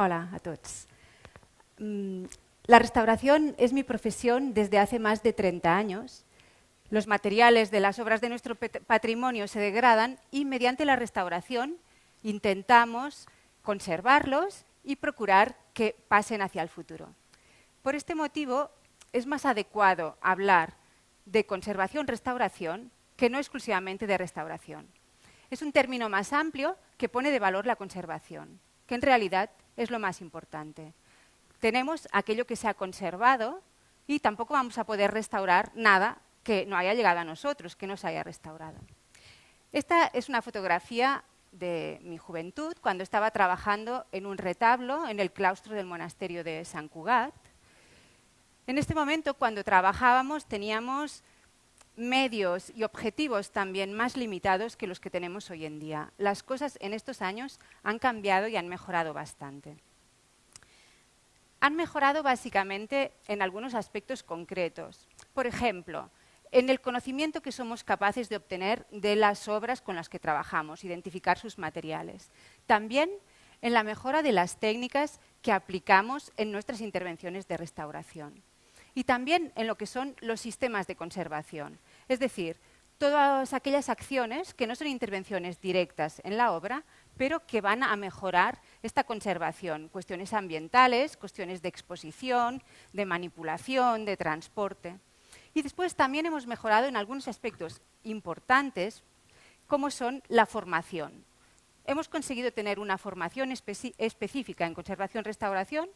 Hola a tots. La restauración es mi profesión desde hace más de 30 años. Los materiales de las obras de nuestro patrimonio se degradan y mediante la restauración intentamos conservarlos y procurar que pasen hacia el futuro. Por este motivo, es más adecuado hablar de conservación-restauración que no exclusivamente de restauración. Es un término más amplio que pone de valor la conservación, que en realidad es lo más importante. Tenemos aquello que se ha conservado y tampoco vamos a poder restaurar nada que no haya llegado a nosotros, que no se haya restaurado. Esta es una fotografía de mi juventud, cuando estaba trabajando en un retablo en el claustro del monasterio de Sant Cugat. En este momento, cuando trabajábamos, teníamos medios y objetivos también más limitados que los que tenemos hoy en día. Las cosas en estos años han cambiado y han mejorado bastante. Han mejorado básicamente en algunos aspectos concretos. Por ejemplo, en el conocimiento que somos capaces de obtener de las obras con las que trabajamos, identificar sus materiales. También en la mejora de las técnicas que aplicamos en nuestras intervenciones de restauración. Y también en lo que son los sistemas de conservación. Es decir, todas aquellas acciones que no son intervenciones directas en la obra, pero que van a mejorar esta conservación. Cuestiones ambientales, cuestiones de exposición, de manipulación, de transporte. Y después también hemos mejorado en algunos aspectos importantes, como son la formación. Hemos conseguido tener una formación específica en conservación-restauración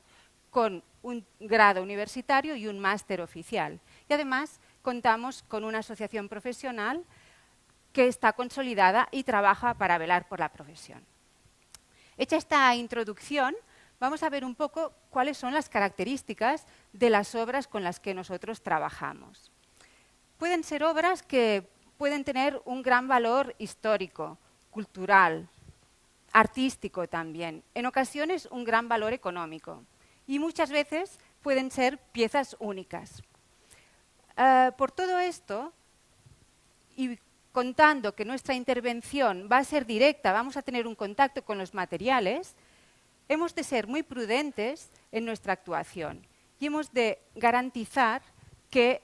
con un grado universitario y un máster oficial. Y además contamos con una asociación profesional que está consolidada y trabaja para velar por la profesión. Hecha esta introducción, vamos a ver un poco cuáles son las características de las obras con las que nosotros trabajamos. Pueden ser obras que pueden tener un gran valor histórico, cultural, artístico también, en ocasiones un gran valor económico y muchas veces pueden ser piezas únicas. Por todo esto, y contando que nuestra intervención va a ser directa, vamos a tener un contacto con los materiales, hemos de ser muy prudentes en nuestra actuación y hemos de garantizar que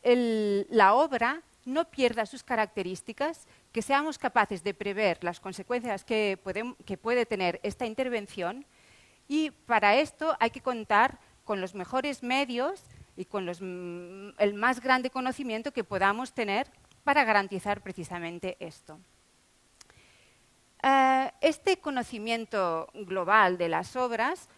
la obra no pierda sus características, que seamos capaces de prever las consecuencias que puede tener esta intervención, y para esto hay que contar con los mejores medios y con el más grande conocimiento que podamos tener para garantizar precisamente esto. Este conocimiento global de las obras,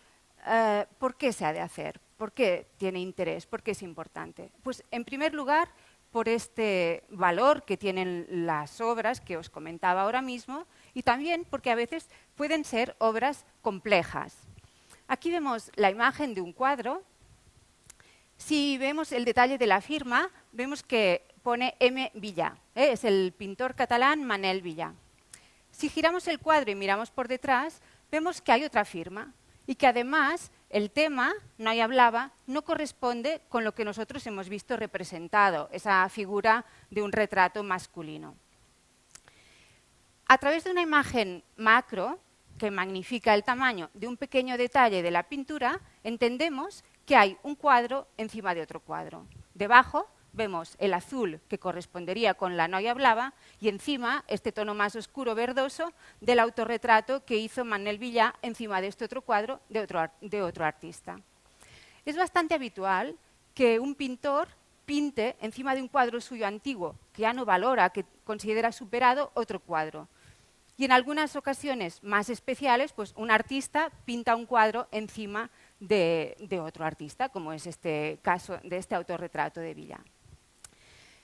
¿por qué se ha de hacer? ¿Por qué tiene interés? ¿Por qué es importante? Pues en primer lugar, por este valor que tienen las obras que os comentaba ahora mismo, y también porque a veces pueden ser obras complejas. Aquí vemos la imagen de un cuadro. Si vemos el detalle de la firma, vemos que pone M. Villà. Es el pintor catalán Manel Villà. Si giramos el cuadro y miramos por detrás, vemos que hay otra firma y que además el tema, Noi hablava, no corresponde con lo que nosotros hemos visto representado, esa figura de un retrato masculino. A través de una imagen macro, que magnifica el tamaño de un pequeño detalle de la pintura, entendemos que hay un cuadro encima de otro cuadro. Debajo vemos el azul que correspondería con la Noi hablava y encima este tono más oscuro verdoso del autorretrato que hizo Manel Villà encima de este otro cuadro de otro artista. Es bastante habitual que un pintor pinte encima de un cuadro suyo antiguo, que ya no valora, que considera superado, otro cuadro. Y en algunas ocasiones más especiales, pues un artista pinta un cuadro encima de otro artista, como es este caso de este autorretrato de Villà.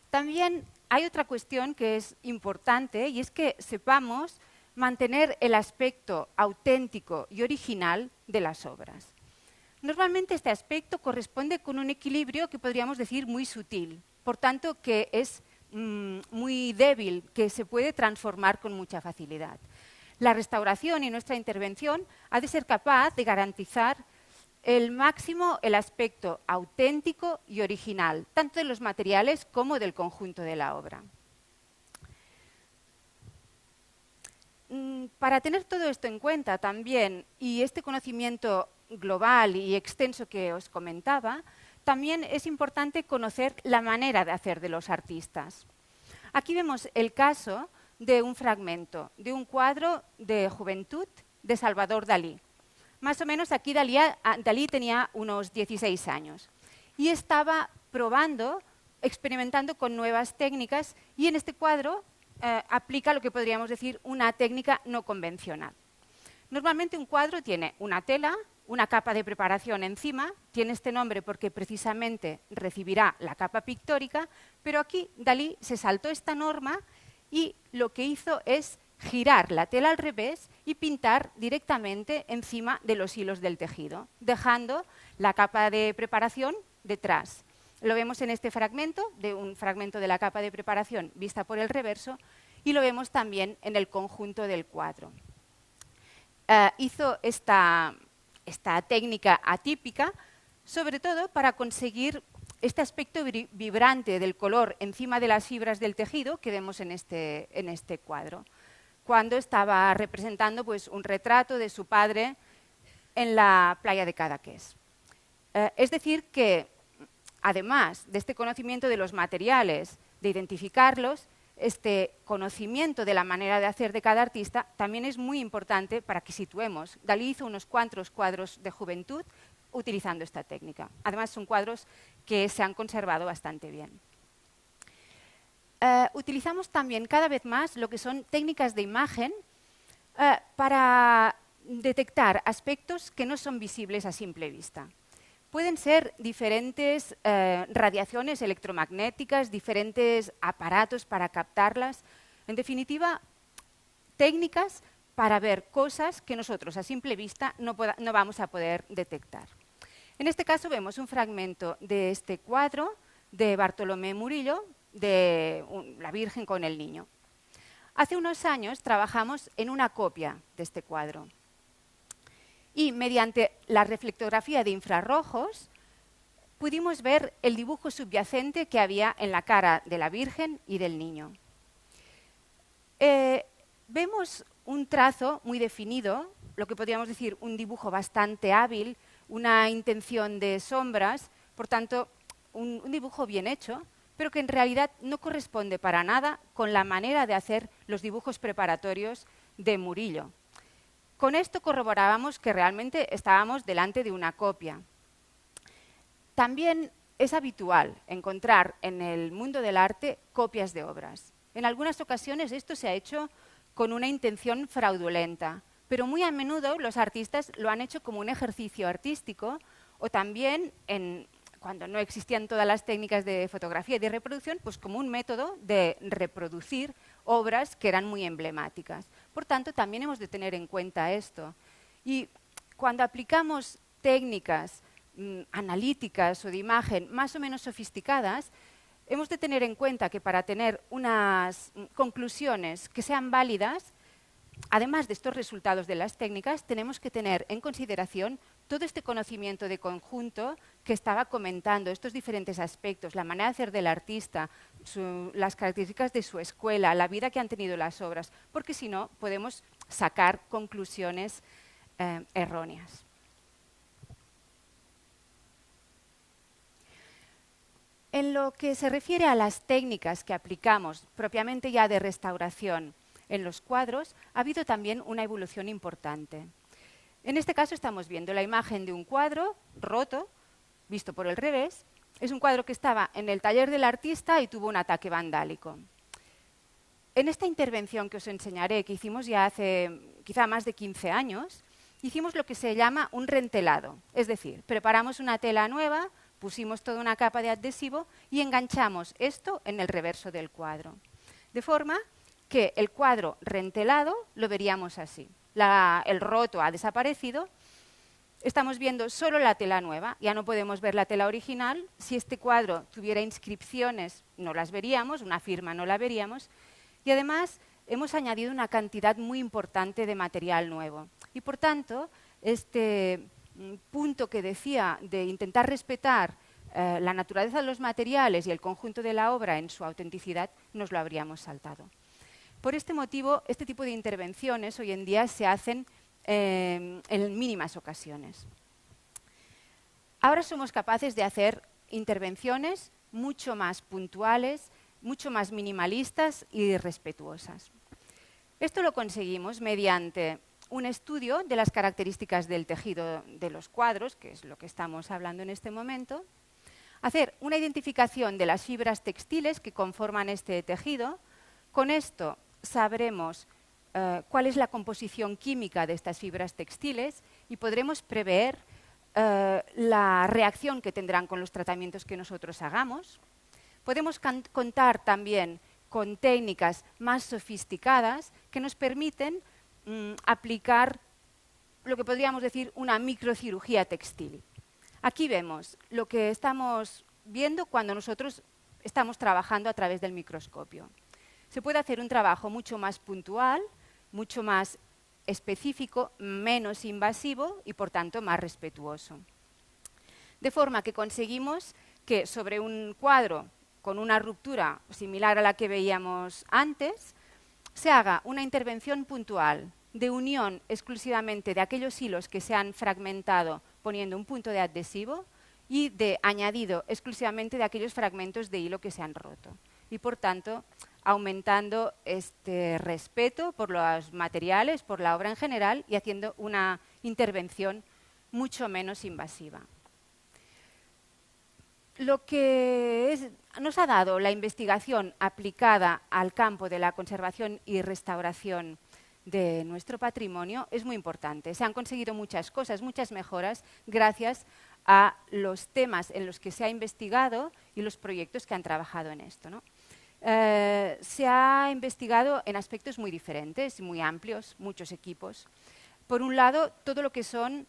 También hay otra cuestión que es importante y es que sepamos mantener el aspecto auténtico y original de las obras. Normalmente este aspecto corresponde con un equilibrio que podríamos decir muy sutil, por tanto que es muy débil, que se puede transformar con mucha facilidad. La restauración y nuestra intervención ha de ser capaz de garantizar el máximo el aspecto auténtico y original, tanto de los materiales como del conjunto de la obra. Para tener todo esto en cuenta también, y este conocimiento global y extenso que os comentaba, también es importante conocer la manera de hacer de los artistas. Aquí vemos el caso de un fragmento, de un cuadro de juventud de Salvador Dalí. Más o menos aquí Dalí tenía unos 16 años y estaba probando, experimentando con nuevas técnicas, y en este cuadro aplica lo que podríamos decir una técnica no convencional. Normalmente un cuadro tiene una tela, una capa de preparación encima, tiene este nombre porque precisamente recibirá la capa pictórica, pero aquí Dalí se saltó esta norma y lo que hizo es girar la tela al revés y pintar directamente encima de los hilos del tejido, dejando la capa de preparación detrás. Lo vemos en este fragmento, de un fragmento de la capa de preparación vista por el reverso, y lo vemos también en el conjunto del cuadro. Hizo esta técnica atípica, sobre todo para conseguir este aspecto vibrante del color encima de las fibras del tejido que vemos en este cuadro, cuando estaba representando pues, un retrato de su padre en la playa de Cadaqués. Es decir que, además de este conocimiento de los materiales, de identificarlos, este conocimiento de la manera de hacer de cada artista también es muy importante para que situemos. Dalí hizo unos cuantos cuadros de juventud utilizando esta técnica. Además, son cuadros que se han conservado bastante bien. Utilizamos también cada vez más lo que son técnicas de imagen para detectar aspectos que no son visibles a simple vista. Pueden ser diferentes radiaciones electromagnéticas, diferentes aparatos para captarlas. En definitiva, técnicas para ver cosas que nosotros a simple vista no vamos a poder detectar. En este caso vemos un fragmento de este cuadro de Bartolomé Murillo, de La Virgen con el Niño. Hace unos años trabajamos en una copia de este cuadro. Y mediante la reflectografía de infrarrojos pudimos ver el dibujo subyacente que había en la cara de la Virgen y del Niño. Vemos un trazo muy definido, lo que podríamos decir un dibujo bastante hábil, una intención de sombras, por tanto, un dibujo bien hecho, pero que en realidad no corresponde para nada con la manera de hacer los dibujos preparatorios de Murillo. Con esto corroborábamos que realmente estábamos delante de una copia. También es habitual encontrar en el mundo del arte copias de obras. En algunas ocasiones esto se ha hecho con una intención fraudulenta, pero muy a menudo los artistas lo han hecho como un ejercicio artístico o también, cuando no existían todas las técnicas de fotografía y de reproducción, pues como un método de reproducir obras que eran muy emblemáticas. Por tanto, también hemos de tener en cuenta esto. Y cuando aplicamos técnicas analíticas o de imagen más o menos sofisticadas, hemos de tener en cuenta que para tener unas conclusiones que sean válidas, además de estos resultados de las técnicas, tenemos que tener en consideración todo este conocimiento de conjunto que estaba comentando, estos diferentes aspectos, la manera de hacer del artista, las características de su escuela, la vida que han tenido las obras, porque si no podemos sacar conclusiones erróneas. En lo que se refiere a las técnicas que aplicamos propiamente ya de restauración en los cuadros, ha habido también una evolución importante. En este caso estamos viendo la imagen de un cuadro roto, visto por el revés. Es un cuadro que estaba en el taller del artista y tuvo un ataque vandálico. En esta intervención que os enseñaré, que hicimos ya hace quizá más de 15 años, hicimos lo que se llama un rentelado. Es decir, preparamos una tela nueva, pusimos toda una capa de adhesivo y enganchamos esto en el reverso del cuadro. De forma que el cuadro rentelado lo veríamos así. El roto ha desaparecido, estamos viendo solo la tela nueva, ya no podemos ver la tela original. Si este cuadro tuviera inscripciones, no las veríamos, una firma no la veríamos, y además hemos añadido una cantidad muy importante de material nuevo. Y por tanto, este punto que decía de intentar respetar la naturaleza de los materiales y el conjunto de la obra en su autenticidad, nos lo habríamos saltado. Por este motivo, este tipo de intervenciones hoy en día se hacen en mínimas ocasiones. Ahora somos capaces de hacer intervenciones mucho más puntuales, mucho más minimalistas y respetuosas. Esto lo conseguimos mediante un estudio de las características del tejido de los cuadros, que es lo que estamos hablando en este momento, hacer una identificación de las fibras textiles que conforman este tejido. Con esto sabremos cuál es la composición química de estas fibras textiles y podremos prever la reacción que tendrán con los tratamientos que nosotros hagamos. Podemos contar también con técnicas más sofisticadas que nos permiten aplicar lo que podríamos decir una microcirugía textil. Aquí vemos lo que estamos viendo cuando nosotros estamos trabajando a través del microscopio. Se puede hacer un trabajo mucho más puntual, mucho más específico, menos invasivo y, por tanto, más respetuoso. De forma que conseguimos que sobre un cuadro con una ruptura similar a la que veíamos antes, se haga una intervención puntual de unión exclusivamente de aquellos hilos que se han fragmentado poniendo un punto de adhesivo y de añadido exclusivamente de aquellos fragmentos de hilo que se han roto. Y, por tanto, aumentando este respeto por los materiales, por la obra en general y haciendo una intervención mucho menos invasiva. Lo que nos ha dado la investigación aplicada al campo de la conservación y restauración de nuestro patrimonio es muy importante. Se han conseguido muchas cosas, muchas mejoras, gracias a los temas en los que se ha investigado y los proyectos que han trabajado en esto, ¿no? Se ha investigado en aspectos muy diferentes, muy amplios, muchos equipos. Por un lado, todo lo que son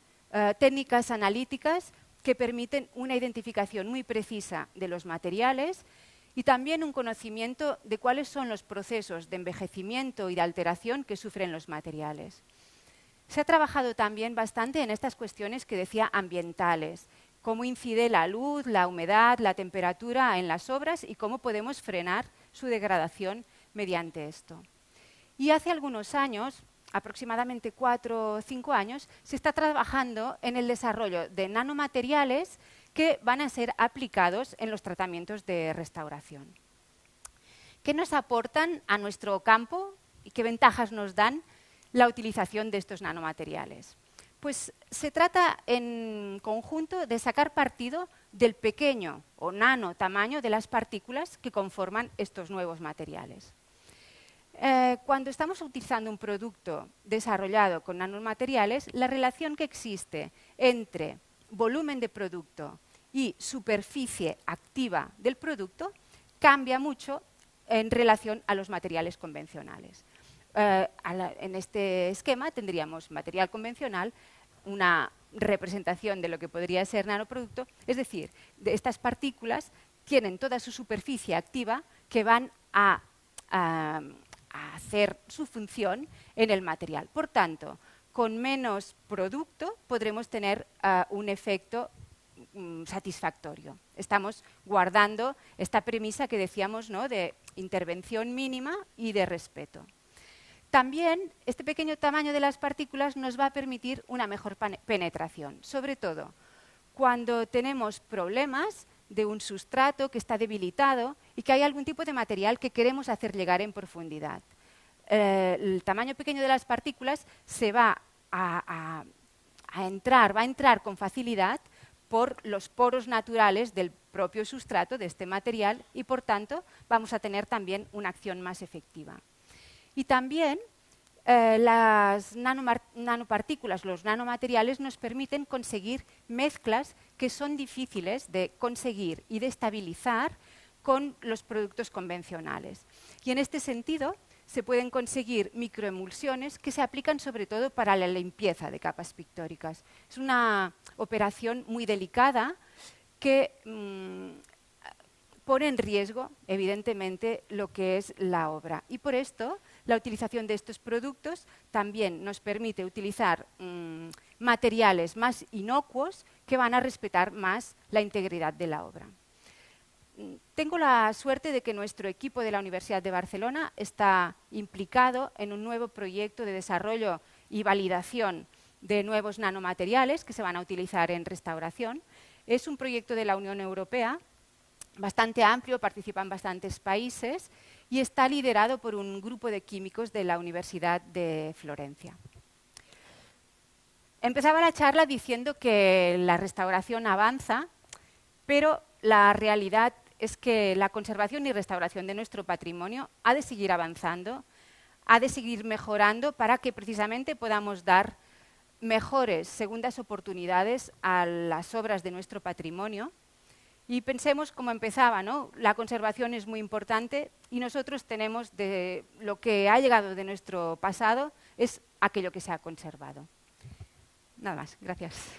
técnicas analíticas que permiten una identificación muy precisa de los materiales y también un conocimiento de cuáles son los procesos de envejecimiento y de alteración que sufren los materiales. Se ha trabajado también bastante en estas cuestiones que decía ambientales, cómo incide la luz, la humedad, la temperatura en las obras y cómo podemos frenar su degradación mediante esto. Y hace algunos años, aproximadamente 4 o 5 años, se está trabajando en el desarrollo de nanomateriales que van a ser aplicados en los tratamientos de restauración. ¿Qué nos aportan a nuestro campo y qué ventajas nos dan la utilización de estos nanomateriales? Pues se trata en conjunto de sacar partido del pequeño o nano tamaño de las partículas que conforman estos nuevos materiales. Cuando estamos utilizando un producto desarrollado con nanomateriales, la relación que existe entre volumen de producto y superficie activa del producto cambia mucho en relación a los materiales convencionales. En este esquema tendríamos material convencional, una representación de lo que podría ser nanoproducto, es decir, de estas partículas tienen toda su superficie activa que van a hacer su función en el material. Por tanto, con menos producto podremos tener un efecto satisfactorio. Estamos guardando esta premisa que decíamos, ¿no?, de intervención mínima y de respeto. También este pequeño tamaño de las partículas nos va a permitir una mejor penetración, sobre todo cuando tenemos problemas de un sustrato que está debilitado y que hay algún tipo de material que queremos hacer llegar en profundidad. El tamaño pequeño de las partículas se va a entrar con facilidad por los poros naturales del propio sustrato de este material y, por tanto, vamos a tener también una acción más efectiva. Y también las nanopartículas, los nanomateriales, nos permiten conseguir mezclas que son difíciles de conseguir y de estabilizar con los productos convencionales. Y en este sentido, se pueden conseguir microemulsiones que se aplican sobre todo para la limpieza de capas pictóricas. Es una operación muy delicada que pone en riesgo, evidentemente, lo que es la obra. Y por esto, la utilización de estos productos también nos permite utilizar materiales más inocuos que van a respetar más la integridad de la obra. Tengo la suerte de que nuestro equipo de la Universidad de Barcelona está implicado en un nuevo proyecto de desarrollo y validación de nuevos nanomateriales que se van a utilizar en restauración. Es un proyecto de la Unión Europea bastante amplio, participan bastantes países y está liderado por un grupo de químicos de la Universidad de Florencia. Empezaba la charla diciendo que la restauración avanza, pero la realidad es que la conservación y restauración de nuestro patrimonio ha de seguir avanzando, ha de seguir mejorando para que precisamente podamos dar mejores segundas oportunidades a las obras de nuestro patrimonio. Y pensemos cómo empezaba, ¿no? La conservación es muy importante y nosotros tenemos lo que ha llegado de nuestro pasado es aquello que se ha conservado. Nada más, gracias.